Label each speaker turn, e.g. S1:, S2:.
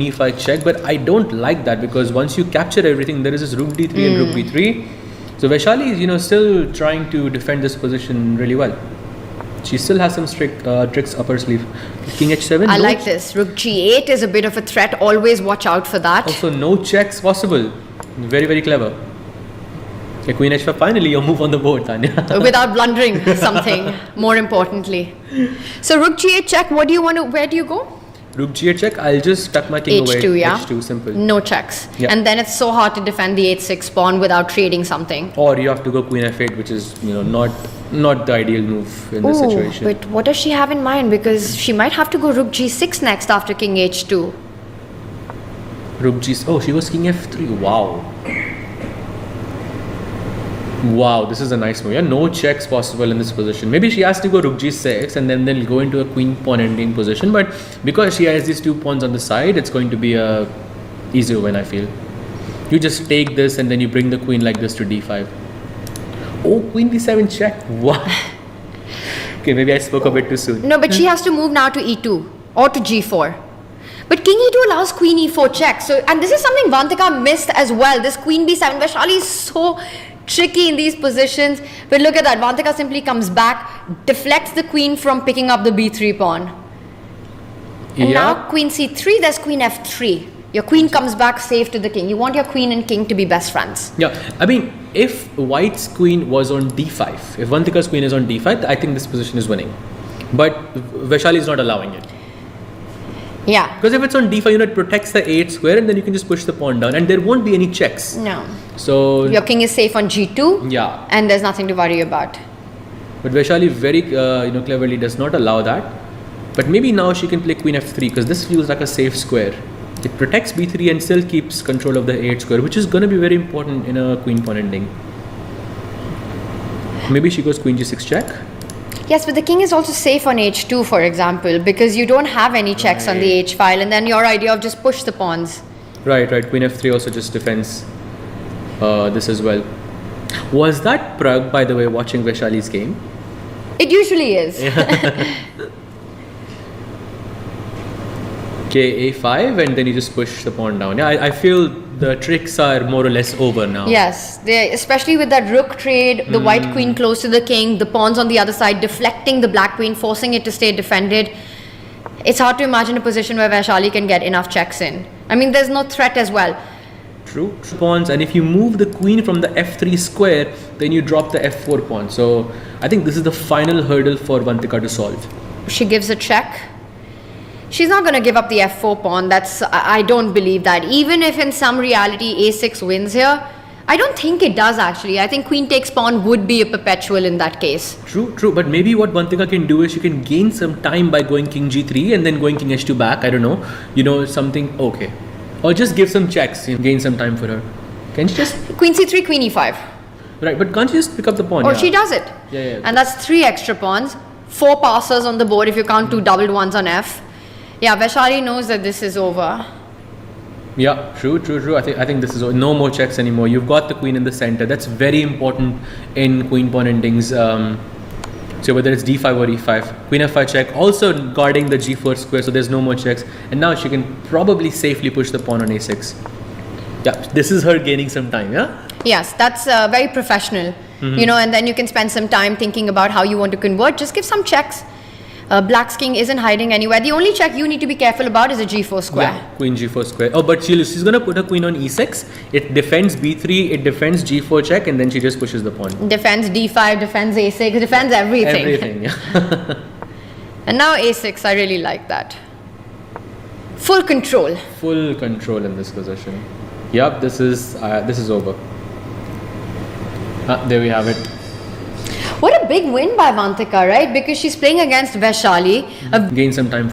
S1: e5 check, but I don't like that because once you capture everything, there is this rook d3 and rook b3. So Vaishali is, still trying to defend this position really well. She still has some tricks up her sleeve. King h7.
S2: I like this. Rook g8 is a bit of a threat. Always watch out for that.
S1: Also, no checks possible. Very, very clever. Okay, Queen h5. Finally, your move on the board, Tanya.
S2: Without blundering something. More importantly. So rook g8 check. What do you want to? Where do you go?
S1: Rook g8 check. I'll just tuck my king away.
S2: h2, yeah.
S1: h2, simple.
S2: No checks.
S1: Yeah.
S2: And then it's so hard to defend the h6 pawn without trading something.
S1: Or you have to go queen f8, which is not the ideal move in this situation.
S2: But what does she have in mind? Because she might have to go rook g6 next after king h2.
S1: Rook g. Oh, she was king f3. Wow. Wow, this is a nice move. Yeah, no checks possible in this position. Maybe she has to go rook g6 and then they'll go into a queen pawn ending position. But because she has these 2 pawns on the side, it's going to be a easy win, I feel. You just take this and then you bring the queen like this to d5. Oh, queen b7 check. What? Okay, maybe I spoke a bit too soon.
S2: No, but she has to move now to e2 or to g4. But king e2 allows queen e4 check. So, and this is something Vantika missed as well. This queen b7. Vaishali is so tricky in these positions. But look at that. Vantika simply comes back, deflects the queen from picking up the b3 pawn. And now queen c3, there's queen f3. Your queen comes back safe to the king. You want your queen and king to be best friends.
S1: Yeah, I mean, if white's queen was on d5, if Vantika's queen is on d5, I think this position is winning. But Vaishali is not allowing it.
S2: Yeah.
S1: Because if it's on d5, it protects the 8 square and then you can just push the pawn down and there won't be any checks.
S2: No.
S1: So
S2: your king is safe on g2.
S1: Yeah.
S2: And there's nothing to worry about.
S1: But Vaishali very cleverly does not allow that. But maybe now she can play queen f3 because this feels like a safe square. It protects b3 and still keeps control of the 8 square, which is going to be very important in a queen pawn ending. Maybe she goes queen g6 check.
S2: Yes, but the king is also safe on h2, for example, because you don't have any checks on the h file, and then your idea of just push the pawns.
S1: Right. Queen f3 also just defends this as well. Was that Prag, by the way, watching Vaishali's game?
S2: It usually is.
S1: Okay, a5 and then you just push the pawn down. Yeah, I feel the tricks are more or less over now.
S2: Yes, especially with that rook trade, the white queen close to the king, the pawns on the other side deflecting the black queen, forcing it to stay defended. It's hard to imagine a position where Vaishali can get enough checks in. I mean, there's no threat as well.
S1: True. Pawns, and if you move the queen from the f3 square, then you drop the f4 pawn. So I think this is the final hurdle for Vantika to solve.
S2: She gives a check. She's not going to give up the f4 pawn. I don't believe that. Even if in some reality a6 wins here, I don't think it does actually. I think queen takes pawn would be a perpetual in that case.
S1: True. But maybe what Vantika can do is she can gain some time by going king g3 and then going king h2 back. I don't know. Something. Okay. Or just give some checks and gain some time for her. Can she just...
S2: Queen c3, queen e5.
S1: Right, but can't she just pick up the pawn?
S2: Oh, she does it.
S1: Yeah.
S2: And that's 3 extra pawns. 4 passers on the board if you count 2 doubled ones on f. Yeah, Vaishali knows that this is over.
S1: Yeah, true. I think this is over. No more checks anymore. You've got the queen in the center. That's very important in queen pawn endings. So whether it's d5 or e5, queen f5 check, also guarding the g4 square, so there's no more checks. And now she can probably safely push the pawn on a6. Yeah, this is her gaining some time, yeah?
S2: Yes, that's very professional. And then you can spend some time thinking about how you want to convert. Just give some checks. Black's king isn't hiding anywhere. The only check you need to be careful about is a g4 square.
S1: Yeah, queen g4 square. Oh, but she's going to put her queen on e6. It defends b3, it defends g4 check, and then she just pushes the pawn.
S2: Defends d5, defends a6, defends everything.
S1: Everything, yeah.
S2: And now a6, I really like that. Full control.
S1: Full control in this position. Yep, this is over. There we have it.
S2: What a big win by Vantika, right? Because she's playing against Vaishali.
S1: Gain some time.